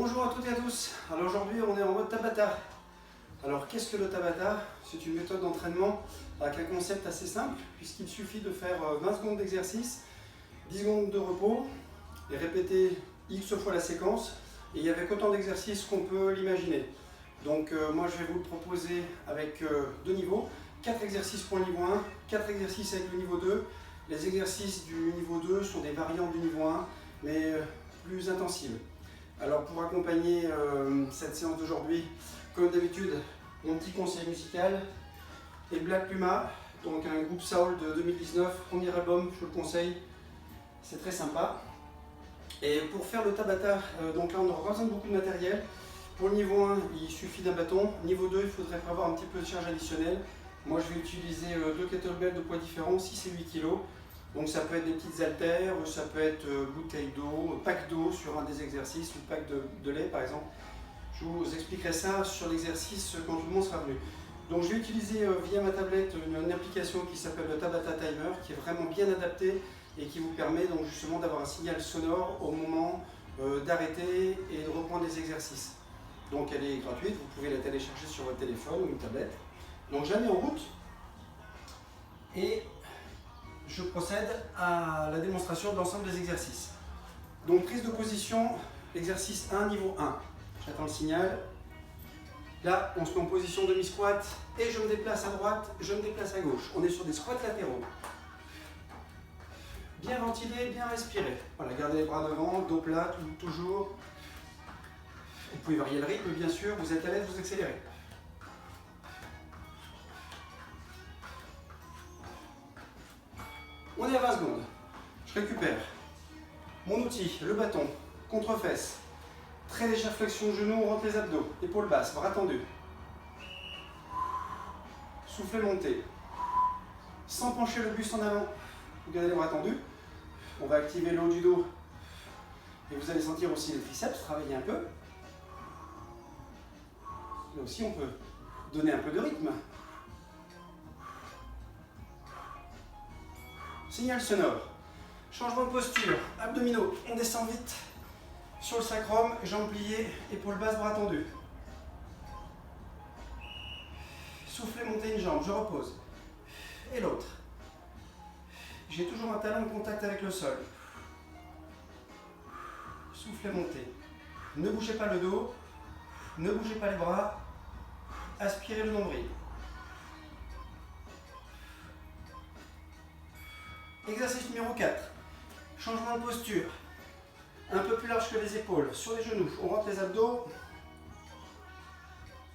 Bonjour à toutes et à tous. Alors aujourd'hui on est en mode Tabata. Alors qu'est-ce que le Tabata? C'est une méthode d'entraînement avec un concept assez simple puisqu'il suffit de faire 20 secondes d'exercice, 10 secondes de repos et répéter X fois la séquence et avec autant d'exercices qu'on peut l'imaginer. Donc moi je vais vous le proposer avec deux niveaux, 4 exercices pour le niveau 1, 4 exercices avec le niveau 2. Les exercices du niveau 2 sont des variantes du niveau 1 mais plus intensives. Alors pour accompagner cette séance d'aujourd'hui, comme d'habitude, mon petit conseil musical est Black Puma, donc un groupe soul de 2019, premier album, je vous le conseille, c'est très sympa. Et pour faire le Tabata, donc là on n'aura pas besoin de beaucoup de matériel. Pour le niveau 1, il suffit d'un bâton. Niveau 2, il faudrait prévoir un petit peu de charge additionnelle. Moi je vais utiliser deux kettlebells de poids différents, 6 et 8 kg. Donc ça peut être des petites haltères, ça peut être bouteille d'eau, pack d'eau sur un des exercices, ou pack de lait par exemple. Je vous expliquerai ça sur l'exercice quand tout le monde sera venu. Donc je vais utiliser via ma tablette une application qui s'appelle le Tabata Timer, qui est vraiment bien adaptée et qui vous permet donc justement d'avoir un signal sonore au moment d'arrêter et de reprendre les exercices. Donc elle est gratuite, vous pouvez la télécharger sur votre téléphone ou une tablette. Donc je la mets en route et je procède à la démonstration de l'ensemble des exercices. Donc prise de position, exercice 1, niveau 1. J'attends le signal. Là, on se met en position demi-squat et je me déplace à droite, je me déplace à gauche. On est sur des squats latéraux. Bien ventilé, bien respiré. Voilà, gardez les bras devant, dos plat, toujours. Vous pouvez varier le rythme, bien sûr. Vous êtes à l'aise, vous accélérez. On est à 20 secondes. Je récupère mon outil, le bâton, contre-fesse. Très légère flexion de genou, on rentre les abdos. Épaules basses, bras tendus. Soufflez, montez. Sans pencher le buste en avant. Vous gardez les bras tendus. On va activer le haut du dos. Et vous allez sentir aussi les triceps travailler un peu. Là aussi, on peut donner un peu de rythme. Signal sonore. Changement de posture. Abdominaux. On descend vite. Sur le sacrum, jambes pliées, épaules basses, bras tendus. Soufflez, montez une jambe, je repose. Et l'autre. J'ai toujours un talon de contact avec le sol. Soufflez, montez. Ne bougez pas le dos, ne bougez pas les bras. Aspirez le nombril. Exercice numéro 4. Changement de posture. Un peu plus large que les épaules, sur les genoux. On rentre les abdos.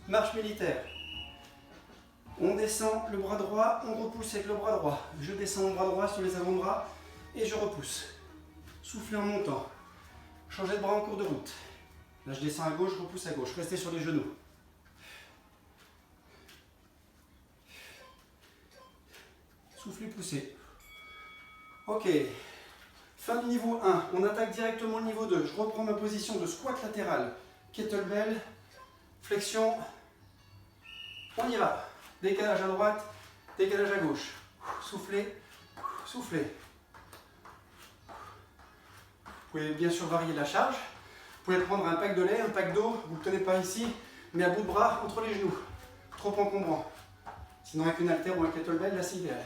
Marche militaire. On descend le bras droit, on repousse avec le bras droit. Je descends mon bras droit sur les avant-bras et je repousse. Soufflez en montant. Changez de bras en cours de route. Là je descends à gauche, je repousse à gauche. Restez sur les genoux. Soufflez, poussez. Ok. Fin du niveau 1, on attaque directement le niveau 2. Je reprends ma position de squat latéral. Kettlebell, flexion. On y va. Décalage à droite, décalage à gauche. Soufflez, soufflez. Vous pouvez bien sûr varier la charge. Vous pouvez prendre un pack de lait, un pack d'eau. Vous ne le tenez pas ici, mais à bout de bras entre les genoux. Trop encombrant. Sinon avec une haltère ou un kettlebell, là c'est idéal.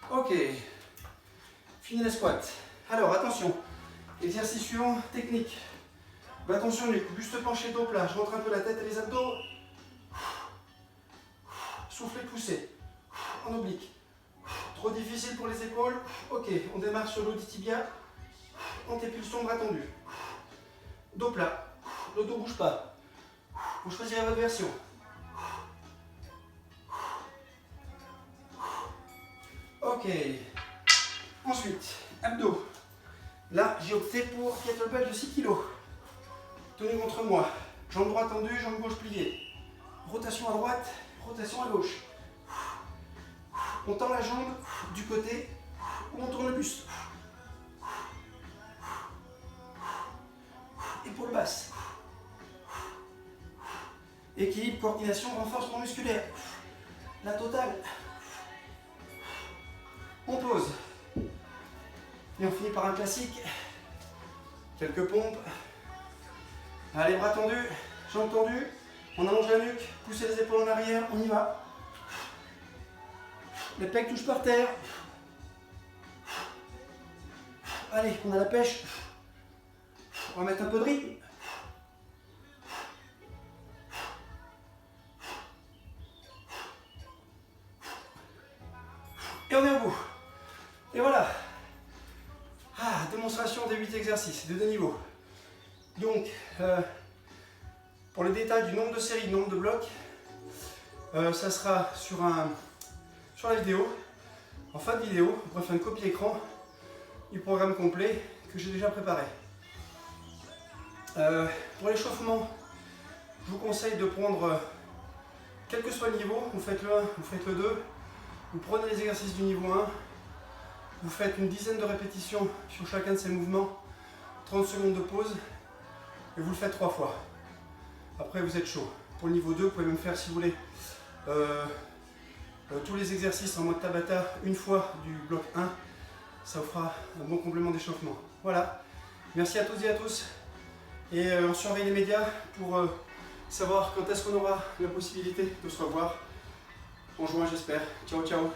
Ok. Fini les squats. Alors attention, exercice suivant, technique. Bâton sur nuque, buste penché, dos plat. Je rentre un peu la tête et les abdos. Soufflez, poussez. En oblique. Trop difficile pour les épaules. Ok, on démarre sur le tibia. Antépulsion, bras tendu. Dos plat. Le dos ne bouge pas. Vous choisirez votre version. Ok. Ensuite, abdos. Là, j'ai opté pour kettlebell de 6 kg. Tenez contre moi. Jambe droite tendue, jambe gauche pliée. Rotation à droite, rotation à gauche. On tend la jambe du côté où on tourne le buste. Épaules basses. Équilibre, coordination, renforcement musculaire. La totale. On pose. Et on finit par un classique Quelques pompes. Allez, bras tendus, jambes tendues. On allonge la nuque, poussez les épaules en arrière, on y va. Les pecs touchent par terre. Allez, on a la pêche. On va mettre un peu de rythme. Et on est au bout. Et voilà. Démonstration des 8 exercices de 2 niveaux. Donc, pour les détails du nombre de séries, du nombre de blocs, ça sera sur la vidéo. En fin de vidéo, on pourra faire une copie écran du programme complet que j'ai déjà préparé. Pour l'échauffement, je vous conseille de prendre, quel que soit le niveau, vous faites le 1, vous faites le 2, vous prenez les exercices du niveau 1, vous faites une dizaine de répétitions sur chacun de ces mouvements, 30 secondes de pause, et vous le faites 3 fois. Après, vous êtes chaud. Pour le niveau 2, vous pouvez même faire, si vous voulez, tous les exercices en mode Tabata, une fois du bloc 1. Ça vous fera un bon complément d'échauffement. Voilà. Merci à toutes et à tous. Et on surveille les médias pour savoir quand est-ce qu'on aura la possibilité de se revoir. En juin, j'espère. Ciao, ciao.